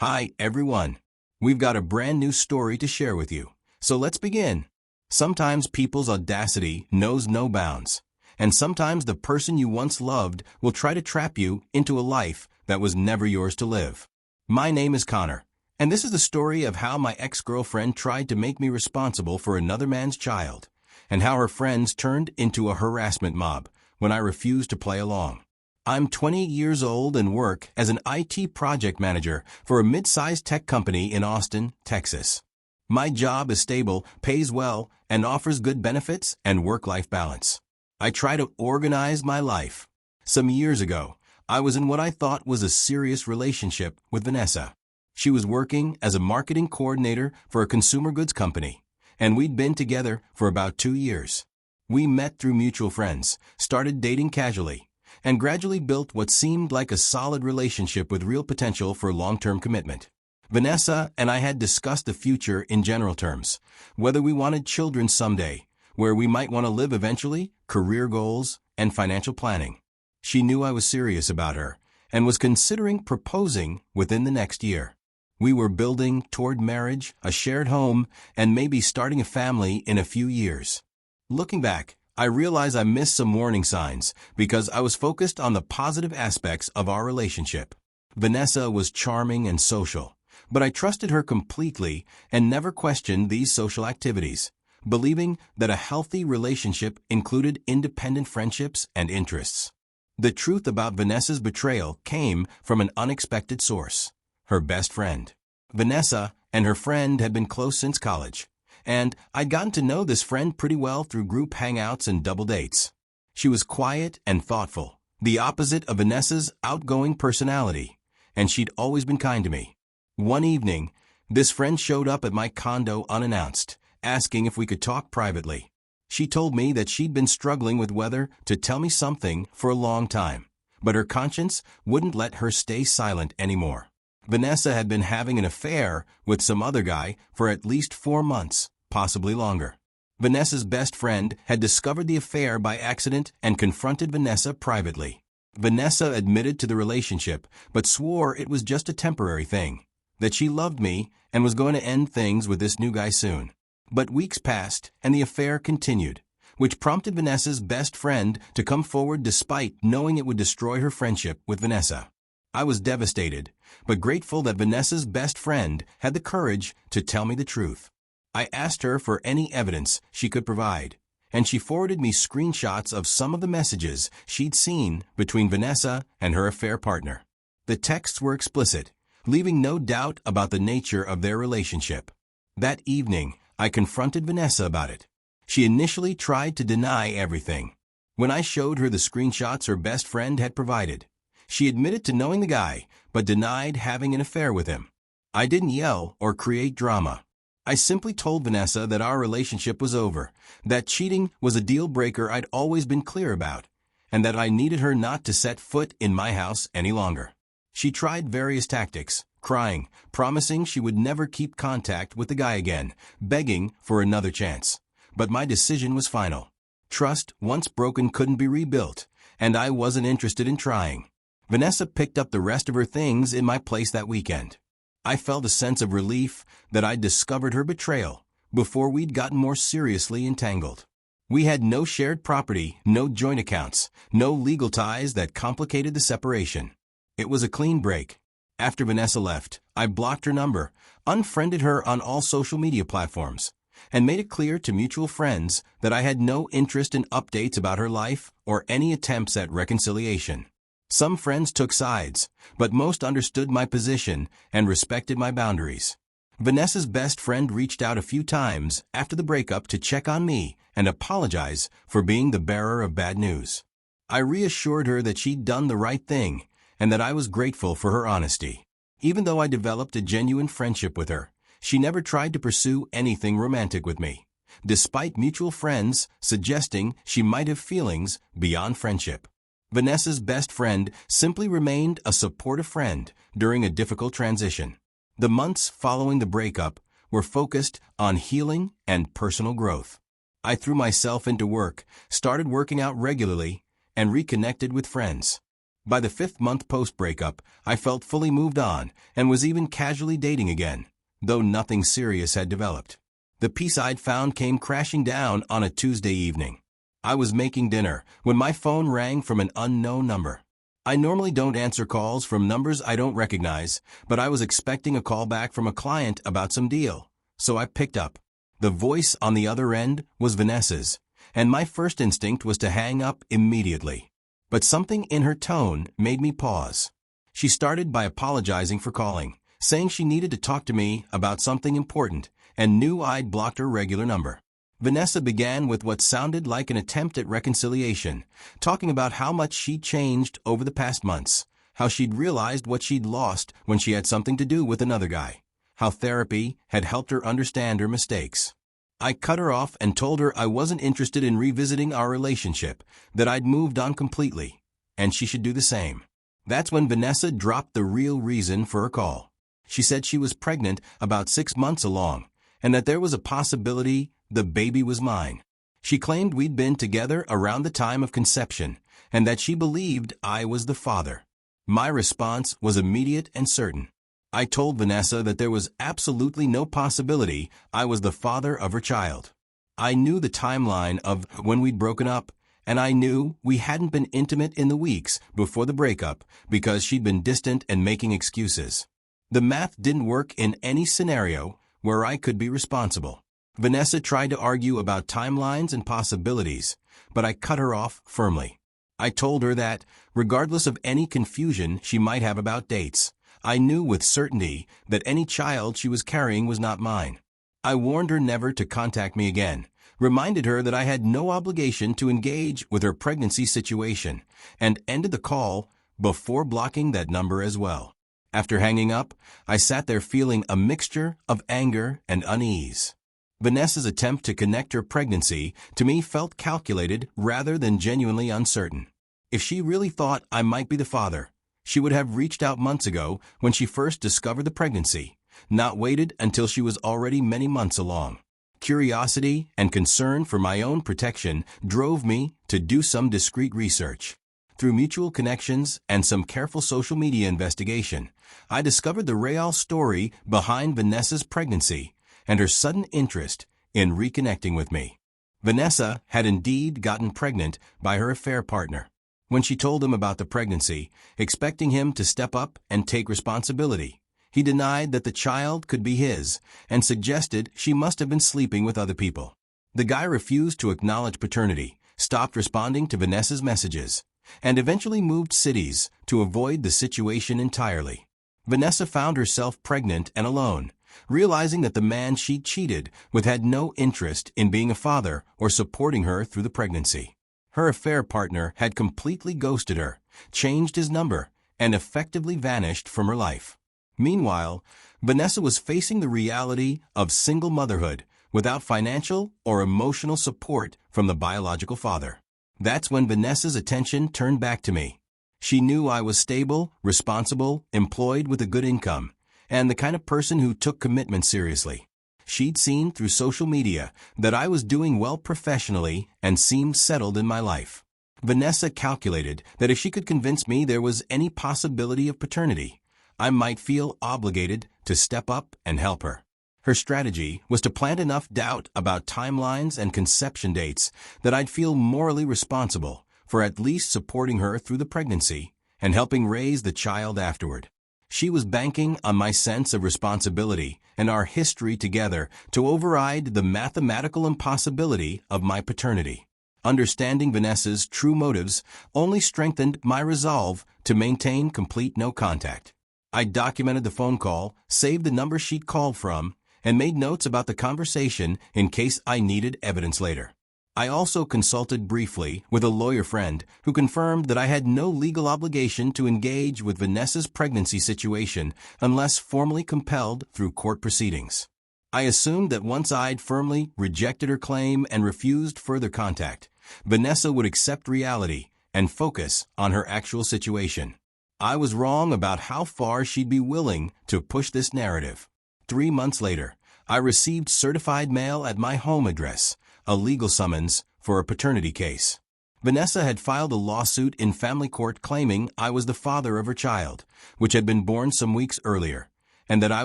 Hi, everyone. We've got a brand new story to share with you. So let's begin. Sometimes people's audacity knows no bounds. And sometimes the person you once loved will try to trap you into a life that was never yours to live. My name is Connor, and this is the story of how my ex-girlfriend tried to make me responsible for another man's child, and how her friends turned into a harassment mob when I refused to play along. I'm 20 years old and work as an IT project manager for a mid-sized tech company in Austin, Texas. My job is stable, pays well, and offers good benefits and work-life balance. I try to organize my life. Some years ago, I was in what I thought was a serious relationship with Vanessa. She was working as a marketing coordinator for a consumer goods company, and we'd been together for about 2 years. We met through mutual friends, started dating casually, and gradually built what seemed like a solid relationship with real potential for long-term commitment. Vanessa and I had discussed the future in general terms, whether we wanted children someday, where we might want to live eventually, career goals, and financial planning. She knew I was serious about her and was considering proposing within the next year. We were building toward marriage, a shared home, and maybe starting a family in a few years. Looking back, I realize I missed some warning signs because I was focused on the positive aspects of our relationship. Vanessa was charming and social, but I trusted her completely and never questioned these social activities, believing that a healthy relationship included independent friendships and interests. The truth about Vanessa's betrayal came from an unexpected source: her best friend. Vanessa and her friend had been close since college, and I'd gotten to know this friend pretty well through group hangouts and double dates. She was quiet and thoughtful, the opposite of Vanessa's outgoing personality, and she'd always been kind to me. One evening, this friend showed up at my condo unannounced, asking if we could talk privately. She told me that she'd been struggling with whether to tell me something for a long time, but her conscience wouldn't let her stay silent anymore. Vanessa had been having an affair with some other guy for at least 4 months, possibly longer. Vanessa's best friend had discovered the affair by accident and confronted Vanessa privately. Vanessa admitted to the relationship, but swore it was just a temporary thing, that she loved me and was going to end things with this new guy soon. But weeks passed and the affair continued, which prompted Vanessa's best friend to come forward despite knowing it would destroy her friendship with Vanessa. I was devastated, but grateful that Vanessa's best friend had the courage to tell me the truth. I asked her for any evidence she could provide, and she forwarded me screenshots of some of the messages she'd seen between Vanessa and her affair partner. The texts were explicit, leaving no doubt about the nature of their relationship. That evening, I confronted Vanessa about it. She initially tried to deny everything. When I showed her the screenshots her best friend had provided, she admitted to knowing the guy, but denied having an affair with him. I didn't yell or create drama. I simply told Vanessa that our relationship was over, that cheating was a deal breaker I'd always been clear about, and that I needed her not to set foot in my house any longer. She tried various tactics, crying, promising she would never keep contact with the guy again, begging for another chance. But my decision was final. Trust, once broken, couldn't be rebuilt, and I wasn't interested in trying. Vanessa picked up the rest of her things in my place that weekend. I felt a sense of relief that I'd discovered her betrayal before we'd gotten more seriously entangled. We had no shared property, no joint accounts, no legal ties that complicated the separation. It was a clean break. After Vanessa left, I blocked her number, unfriended her on all social media platforms, and made it clear to mutual friends that I had no interest in updates about her life or any attempts at reconciliation. Some friends took sides, but most understood my position and respected my boundaries. Vanessa's best friend reached out a few times after the breakup to check on me and apologize for being the bearer of bad news. I reassured her that she'd done the right thing and that I was grateful for her honesty. Even though I developed a genuine friendship with her, she never tried to pursue anything romantic with me, despite mutual friends suggesting she might have feelings beyond friendship. Vanessa's best friend simply remained a supportive friend during a difficult transition. The months following the breakup were focused on healing and personal growth. I threw myself into work, started working out regularly, and reconnected with friends. By the 5th month post-breakup, I felt fully moved on and was even casually dating again, though nothing serious had developed. The peace I'd found came crashing down on a Tuesday evening. I was making dinner when my phone rang from an unknown number. I normally don't answer calls from numbers I don't recognize, but I was expecting a call back from a client about some deal, so I picked up. The voice on the other end was Vanessa's, and my first instinct was to hang up immediately. But something in her tone made me pause. She started by apologizing for calling, saying she needed to talk to me about something important and knew I'd blocked her regular number. Vanessa began with what sounded like an attempt at reconciliation, talking about how much she'd changed over the past months, how she'd realized what she'd lost when she had something to do with another guy, how therapy had helped her understand her mistakes. I cut her off and told her I wasn't interested in revisiting our relationship, that I'd moved on completely, and she should do the same. That's when Vanessa dropped the real reason for her call. She said she was pregnant about 6 months along, and that there was a possibility the baby was mine. She claimed we'd been together around the time of conception, and that she believed I was the father. My response was immediate and certain. I told Vanessa that there was absolutely no possibility I was the father of her child. I knew the timeline of when we'd broken up, and I knew we hadn't been intimate in the weeks before the breakup because she'd been distant and making excuses. The math didn't work in any scenario where I could be responsible. Vanessa tried to argue about timelines and possibilities, but I cut her off firmly. I told her that, regardless of any confusion she might have about dates, I knew with certainty that any child she was carrying was not mine. I warned her never to contact me again, reminded her that I had no obligation to engage with her pregnancy situation, and ended the call before blocking that number as well. After hanging up, I sat there feeling a mixture of anger and unease. Vanessa's attempt to connect her pregnancy to me felt calculated rather than genuinely uncertain. If she really thought I might be the father, she would have reached out months ago when she first discovered the pregnancy, not waited until she was already many months along. Curiosity and concern for my own protection drove me to do some discreet research. Through mutual connections and some careful social media investigation, I discovered the real story behind Vanessa's pregnancy and her sudden interest in reconnecting with me. Vanessa had indeed gotten pregnant by her affair partner. When she told him about the pregnancy, expecting him to step up and take responsibility, he denied that the child could be his and suggested she must have been sleeping with other people. The guy refused to acknowledge paternity, stopped responding to Vanessa's messages, and eventually moved cities to avoid the situation entirely. Vanessa found herself pregnant and alone, realizing that the man she cheated with had no interest in being a father or supporting her through the pregnancy. Her affair partner had completely ghosted her, changed his number, and effectively vanished from her life. Meanwhile, Vanessa was facing the reality of single motherhood without financial or emotional support from the biological father. That's when Vanessa's attention turned back to me. She knew I was stable, responsible, employed with a good income, and the kind of person who took commitment seriously. She'd seen through social media that I was doing well professionally and seemed settled in my life. Vanessa calculated that if she could convince me there was any possibility of paternity, I might feel obligated to step up and help her. Her strategy was to plant enough doubt about timelines and conception dates that I'd feel morally responsible for at least supporting her through the pregnancy and helping raise the child afterward. She was banking on my sense of responsibility and our history together to override the mathematical impossibility of my paternity. Understanding Vanessa's true motives only strengthened my resolve to maintain complete no contact. I documented the phone call, saved the number she'd called from, and made notes about the conversation in case I needed evidence later. I also consulted briefly with a lawyer friend who confirmed that I had no legal obligation to engage with Vanessa's pregnancy situation unless formally compelled through court proceedings. I assumed that once I'd firmly rejected her claim and refused further contact, Vanessa would accept reality and focus on her actual situation. I was wrong about how far she'd be willing to push this narrative. 3 months later, I received certified mail at my home address, a legal summons for a paternity case. Vanessa had filed a lawsuit in family court claiming I was the father of her child, which had been born some weeks earlier, and that I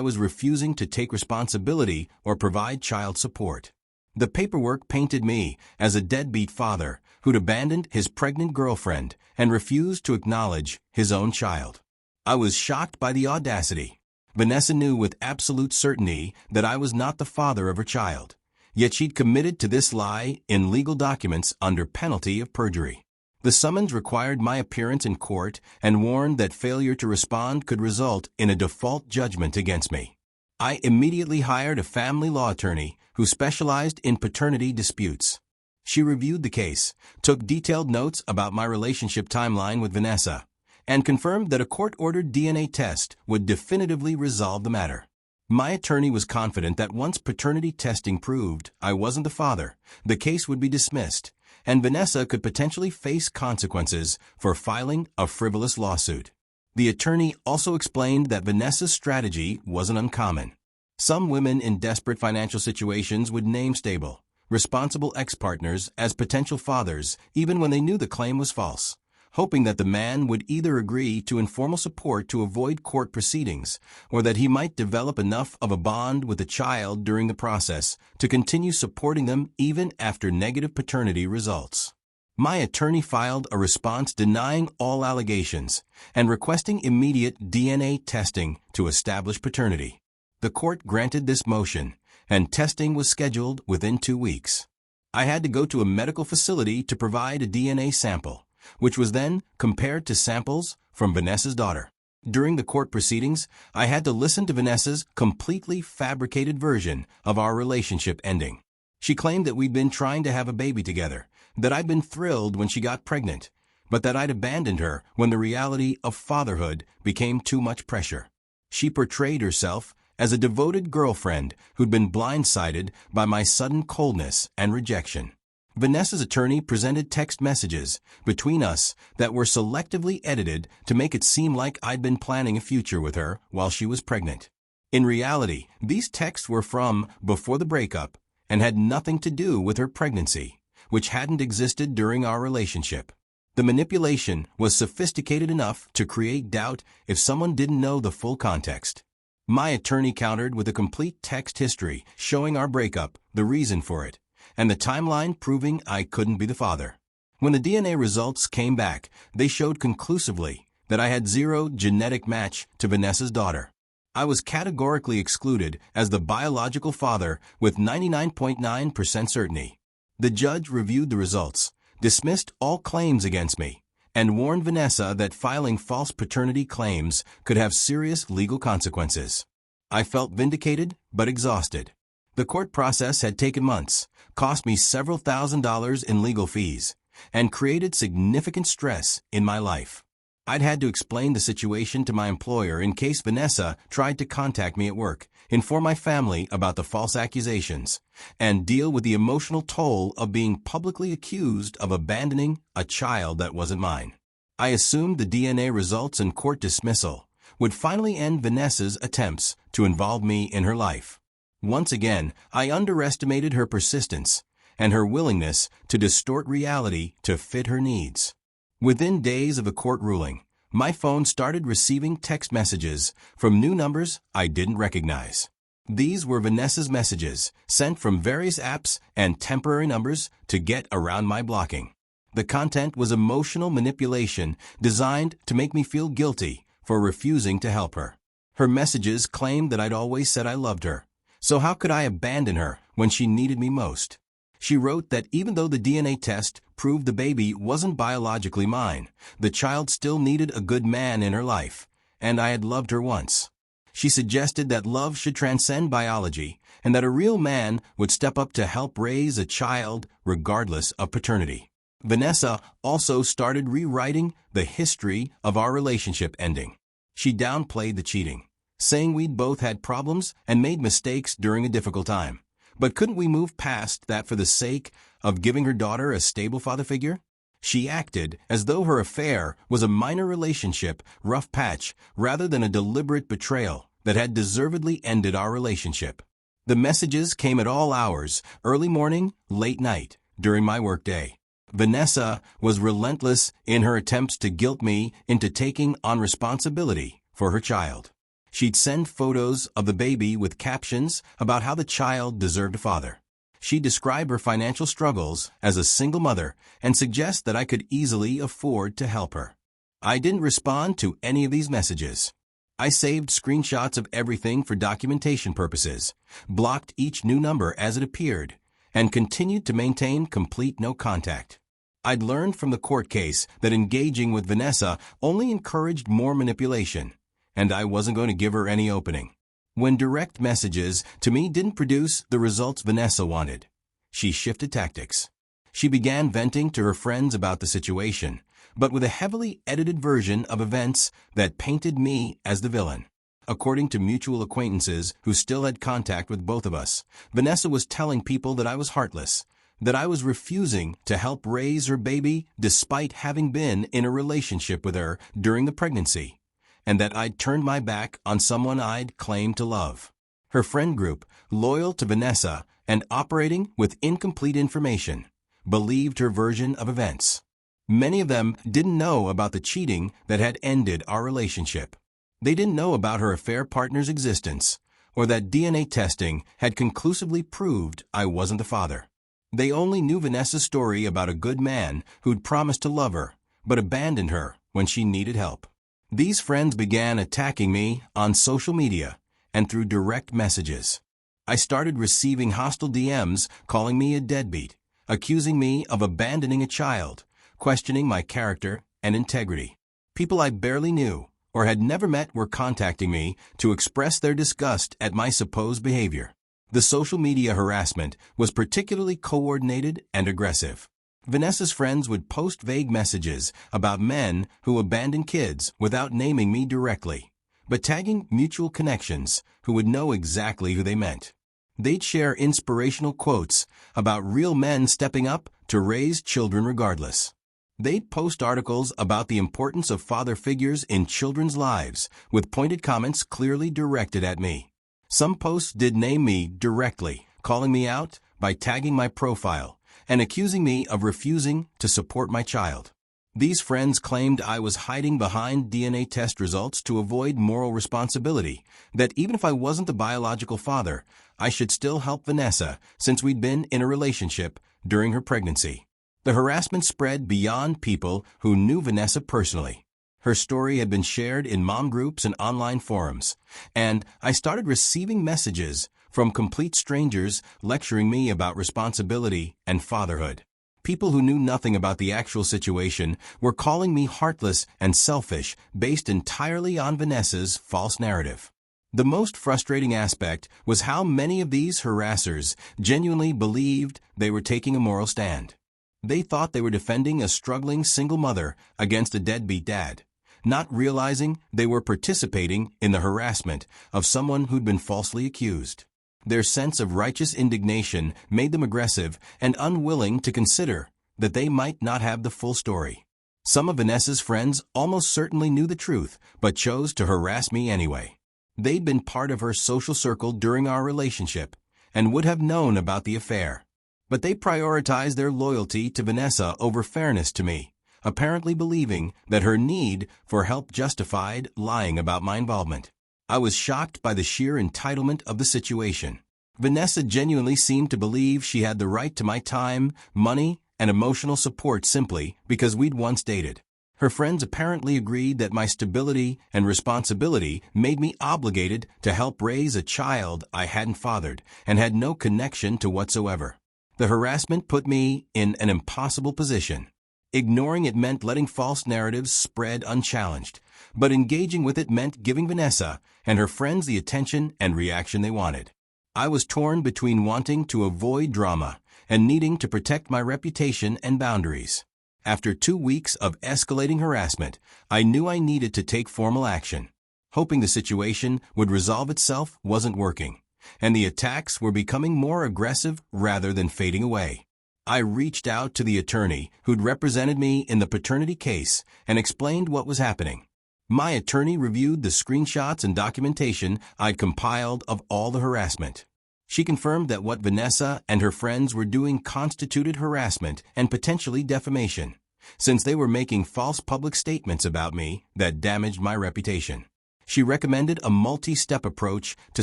was refusing to take responsibility or provide child support. The paperwork painted me as a deadbeat father who'd abandoned his pregnant girlfriend and refused to acknowledge his own child. I was shocked by the audacity. Vanessa knew with absolute certainty that I was not the father of her child, yet she'd committed to this lie in legal documents under penalty of perjury. The summons required my appearance in court and warned that failure to respond could result in a default judgment against me. I immediately hired a family law attorney who specialized in paternity disputes. She reviewed the case, took detailed notes about my relationship timeline with Vanessa, and confirmed that a court-ordered DNA test would definitively resolve the matter. My attorney was confident that once paternity testing proved I wasn't the father, the case would be dismissed, and Vanessa could potentially face consequences for filing a frivolous lawsuit. The attorney also explained that Vanessa's strategy wasn't uncommon. Some women in desperate financial situations would name stable, responsible ex-partners as potential fathers even when they knew the claim was false, hoping that the man would either agree to informal support to avoid court proceedings or that he might develop enough of a bond with the child during the process to continue supporting them even after negative paternity results. My attorney filed a response denying all allegations and requesting immediate DNA testing to establish paternity. The court granted this motion, and testing was scheduled within 2 weeks. I had to go to a medical facility to provide a DNA sample, which was then compared to samples from Vanessa's daughter. During the court proceedings, I had to listen to Vanessa's completely fabricated version of our relationship ending. She claimed that we'd been trying to have a baby together, that I'd been thrilled when she got pregnant, but that I'd abandoned her when the reality of fatherhood became too much pressure. She portrayed herself as a devoted girlfriend who'd been blindsided by my sudden coldness and rejection. Vanessa's attorney presented text messages between us that were selectively edited to make it seem like I'd been planning a future with her while she was pregnant. In reality, these texts were from before the breakup and had nothing to do with her pregnancy, which hadn't existed during our relationship. The manipulation was sophisticated enough to create doubt if someone didn't know the full context. My attorney countered with a complete text history showing our breakup, the reason for it, and the timeline proving I couldn't be the father. When the DNA results came back, they showed conclusively that I had zero genetic match to Vanessa's daughter. I was categorically excluded as the biological father with 99.9% certainty. The judge reviewed the results, dismissed all claims against me, and warned Vanessa that filing false paternity claims could have serious legal consequences. I felt vindicated but exhausted. The court process had taken months, cost me several $1,000s in legal fees, and created significant stress in my life. I'd had to explain the situation to my employer in case Vanessa tried to contact me at work, inform my family about the false accusations, and deal with the emotional toll of being publicly accused of abandoning a child that wasn't mine. I assumed the DNA results and court dismissal would finally end Vanessa's attempts to involve me in her life. Once again, I underestimated her persistence and her willingness to distort reality to fit her needs. Within days of a court ruling, my phone started receiving text messages from new numbers I didn't recognize. These were Vanessa's messages, sent from various apps and temporary numbers to get around my blocking. The content was emotional manipulation designed to make me feel guilty for refusing to help her. Her messages claimed that I'd always said I loved her, so how could I abandon her when she needed me most? She wrote that even though the DNA test proved the baby wasn't biologically mine, the child still needed a good man in her life, and I had loved her once. She suggested that love should transcend biology and that a real man would step up to help raise a child regardless of paternity. Vanessa also started rewriting the history of our relationship ending. She downplayed the cheating, saying we'd both had problems and made mistakes during a difficult time. But couldn't we move past that for the sake of giving her daughter a stable father figure? She acted as though her affair was a minor relationship, rough patch, rather than a deliberate betrayal that had deservedly ended our relationship. The messages came at all hours, early morning, late night, during my workday. Vanessa was relentless in her attempts to guilt me into taking on responsibility for her child. She'd send photos of the baby with captions about how the child deserved a father. She'd describe her financial struggles as a single mother and suggest that I could easily afford to help her. I didn't respond to any of these messages. I saved screenshots of everything for documentation purposes, blocked each new number as it appeared, and continued to maintain complete no contact. I'd learned from the court case that engaging with Vanessa only encouraged more manipulation, and I wasn't going to give her any opening. When direct messages to me didn't produce the results Vanessa wanted, she shifted tactics. She began venting to her friends about the situation, but with a heavily edited version of events that painted me as the villain. According to mutual acquaintances who still had contact with both of us, Vanessa was telling people that I was heartless, that I was refusing to help raise her baby despite having been in a relationship with her during the pregnancy, and that I'd turned my back on someone I'd claimed to love. Her friend group, loyal to Vanessa and operating with incomplete information, believed her version of events. Many of them didn't know about the cheating that had ended our relationship. They didn't know about her affair partner's existence, or that DNA testing had conclusively proved I wasn't the father. They only knew Vanessa's story about a good man who'd promised to love her, but abandoned her when she needed help. These friends began attacking me on social media and through direct messages. I started receiving hostile DMs calling me a deadbeat, accusing me of abandoning a child, questioning my character and integrity. People I barely knew or had never met were contacting me to express their disgust at my supposed behavior. The social media harassment was particularly coordinated and aggressive. Vanessa's friends would post vague messages about men who abandon kids without naming me directly, but tagging mutual connections who would know exactly who they meant. They'd share inspirational quotes about real men stepping up to raise children regardless. They'd post articles about the importance of father figures in children's lives with pointed comments clearly directed at me. Some posts did name me directly, calling me out by tagging my profile and accusing me of refusing to support my child. These friends claimed I was hiding behind DNA test results to avoid moral responsibility, that even if I wasn't the biological father, I should still help Vanessa since we'd been in a relationship during her pregnancy. The harassment spread beyond people who knew Vanessa personally. Her story had been shared in mom groups and online forums, and I started receiving messages from complete strangers lecturing me about responsibility and fatherhood. People who knew nothing about the actual situation were calling me heartless and selfish based entirely on Vanessa's false narrative. The most frustrating aspect was how many of these harassers genuinely believed they were taking a moral stand. They thought they were defending a struggling single mother against a deadbeat dad, not realizing they were participating in the harassment of someone who'd been falsely accused. Their sense of righteous indignation made them aggressive and unwilling to consider that they might not have the full story. Some of Vanessa's friends almost certainly knew the truth, but chose to harass me anyway. They'd been part of her social circle during our relationship and would have known about the affair. But they prioritized their loyalty to Vanessa over fairness to me, apparently believing that her need for help justified lying about my involvement. I was shocked by the sheer entitlement of the situation. Vanessa genuinely seemed to believe she had the right to my time, money, and emotional support simply because we'd once dated. Her friends apparently agreed that my stability and responsibility made me obligated to help raise a child I hadn't fathered and had no connection to whatsoever. The harassment put me in an impossible position. Ignoring it meant letting false narratives spread unchallenged, but engaging with it meant giving Vanessa and her friends the attention and reaction they wanted. I was torn between wanting to avoid drama and needing to protect my reputation and boundaries. After 2 weeks of escalating harassment, I knew I needed to take formal action. Hoping the situation would resolve itself wasn't working, and the attacks were becoming more aggressive rather than fading away. I reached out to the attorney who'd represented me in the paternity case and explained what was happening. My attorney reviewed the screenshots and documentation I'd compiled of all the harassment. She confirmed that what Vanessa and her friends were doing constituted harassment and potentially defamation, since they were making false public statements about me that damaged my reputation. She recommended a multi-step approach to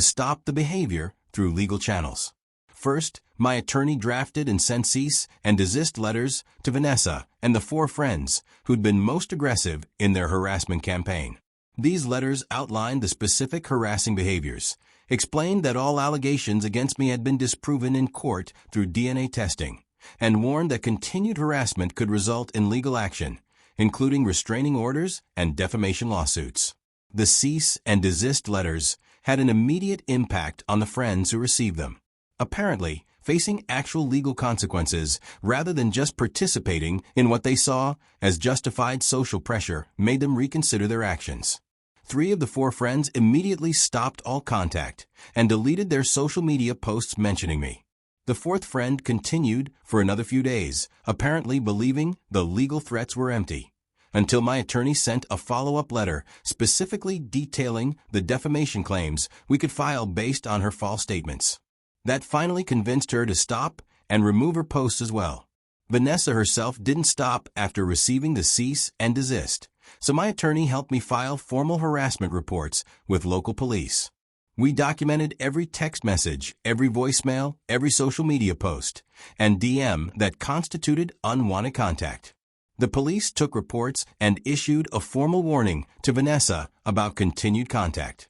stop the behavior through legal channels. First, my attorney drafted and sent cease and desist letters to Vanessa and the 4 friends who'd been most aggressive in their harassment campaign. These letters outlined the specific harassing behaviors, explained that all allegations against me had been disproven in court through DNA testing, and warned that continued harassment could result in legal action, including restraining orders and defamation lawsuits. The cease and desist letters had an immediate impact on the friends who received them, apparently facing actual legal consequences rather than just participating in what they saw as justified social pressure made them reconsider their actions. 3 of the 4 friends immediately stopped all contact and deleted their social media posts mentioning me. The 4th friend continued for another few days, apparently believing the legal threats were empty, until my attorney sent a follow-up letter specifically detailing the defamation claims we could file based on her false statements. That finally convinced her to stop and remove her posts as well. Vanessa herself didn't stop after receiving the cease and desist, so my attorney helped me file formal harassment reports with local police. We documented every text message, every voicemail, every social media post, and DM that constituted unwanted contact. The police took reports and issued a formal warning to Vanessa about continued contact.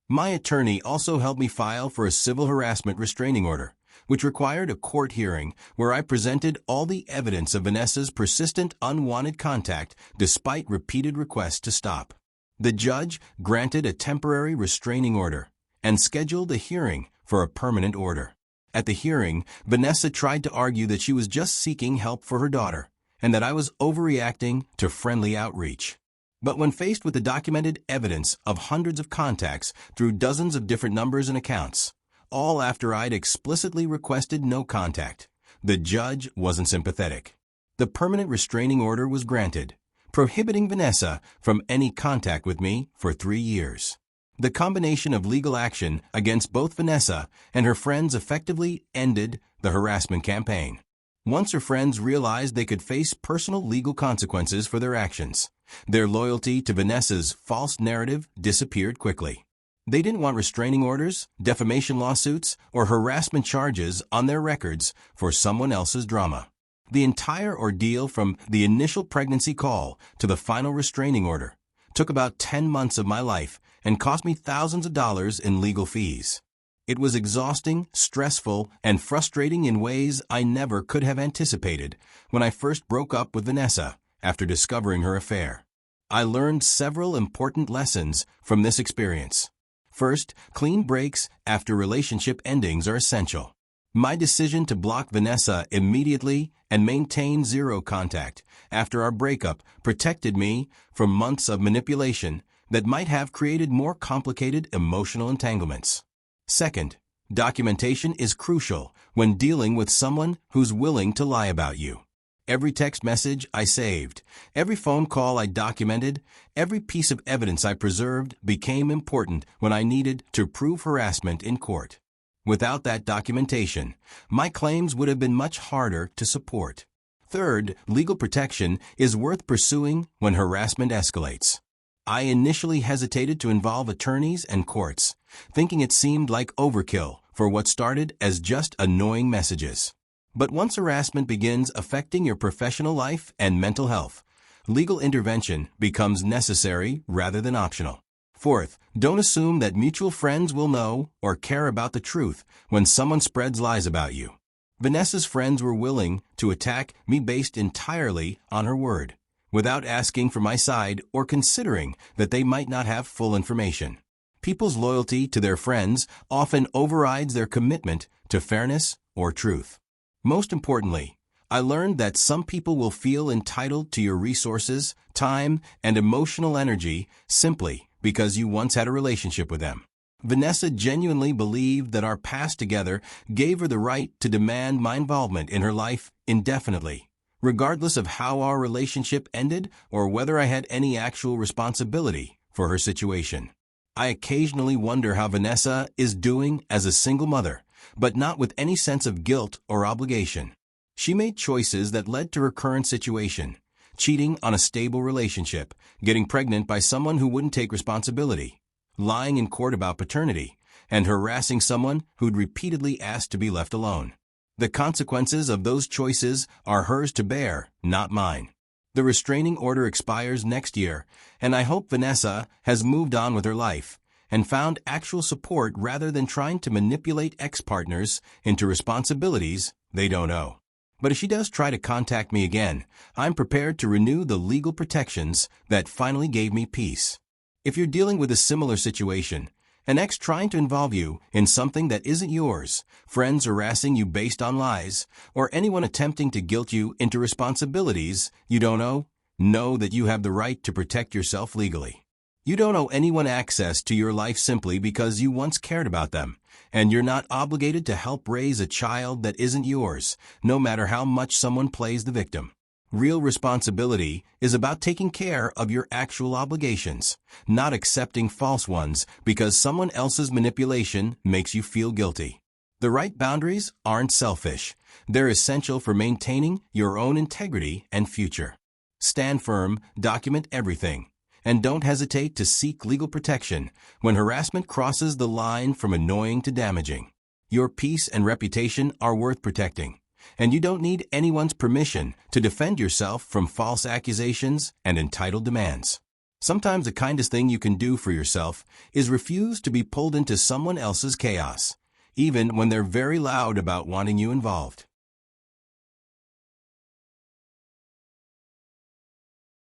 My attorney also helped me file for a civil harassment restraining order, which required a court hearing where I presented all the evidence of Vanessa's persistent unwanted contact despite repeated requests to stop. The judge granted a temporary restraining order and scheduled a hearing for a permanent order. At the hearing, Vanessa tried to argue that she was just seeking help for her daughter and that I was overreacting to friendly outreach. But when faced with the documented evidence of hundreds of contacts through dozens of different numbers and accounts, all after I'd explicitly requested no contact, the judge wasn't sympathetic. The permanent restraining order was granted, prohibiting Vanessa from any contact with me for 3 years. The combination of legal action against both Vanessa and her friends effectively ended the harassment campaign. Once her friends realized they could face personal legal consequences for their actions, their loyalty to Vanessa's false narrative disappeared quickly. They didn't want restraining orders, defamation lawsuits, or harassment charges on their records for someone else's drama. The entire ordeal from the initial pregnancy call to the final restraining order took about 10 months of my life and cost me thousands of dollars in legal fees. It was exhausting, stressful, and frustrating in ways I never could have anticipated when I first broke up with Vanessa after discovering her affair. I learned several important lessons from this experience. First, clean breaks after relationship endings are essential. My decision to block Vanessa immediately and maintain zero contact after our breakup protected me from months of manipulation that might have created more complicated emotional entanglements. Second, documentation is crucial when dealing with someone who's willing to lie about you. Every text message I saved, every phone call I documented, every piece of evidence I preserved became important when I needed to prove harassment in court. Without that documentation, my claims would have been much harder to support. Third, legal protection is worth pursuing when harassment escalates. I initially hesitated to involve attorneys and courts, thinking it seemed like overkill for what started as just annoying messages. But once harassment begins affecting your professional life and mental health, legal intervention becomes necessary rather than optional. Fourth, don't assume that mutual friends will know or care about the truth when someone spreads lies about you. Vanessa's friends were willing to attack me based entirely on her word, without asking for my side or considering that they might not have full information. People's loyalty to their friends often overrides their commitment to fairness or truth. Most importantly, I learned that some people will feel entitled to your resources, time, and emotional energy simply because you once had a relationship with them. Vanessa genuinely believed that our past together gave her the right to demand my involvement in her life indefinitely, regardless of how our relationship ended or whether I had any actual responsibility for her situation. I occasionally wonder how Vanessa is doing as a single mother, but not with any sense of guilt or obligation. She made choices that led to her current situation: cheating on a stable relationship, getting pregnant by someone who wouldn't take responsibility, lying in court about paternity, and harassing someone who'd repeatedly asked to be left alone. The consequences of those choices are hers to bear, not mine. The restraining order expires next year, and I hope Vanessa has moved on with her life and found actual support rather than trying to manipulate ex-partners into responsibilities they don't owe. But if she does try to contact me again, I'm prepared to renew the legal protections that finally gave me peace. If you're dealing with a similar situation, an ex trying to involve you in something that isn't yours, friends harassing you based on lies, or anyone attempting to guilt you into responsibilities you don't owe, know that you have the right to protect yourself legally. You don't owe anyone access to your life simply because you once cared about them, and you're not obligated to help raise a child that isn't yours, no matter how much someone plays the victim. Real responsibility is about taking care of your actual obligations, not accepting false ones because someone else's manipulation makes you feel guilty. The right boundaries aren't selfish. They're essential for maintaining your own integrity and future. Stand firm, document everything, and don't hesitate to seek legal protection when harassment crosses the line from annoying to damaging. Your peace and reputation are worth protecting, and you don't need anyone's permission to defend yourself from false accusations and entitled demands. Sometimes the kindest thing you can do for yourself is refuse to be pulled into someone else's chaos, even when they're very loud about wanting you involved.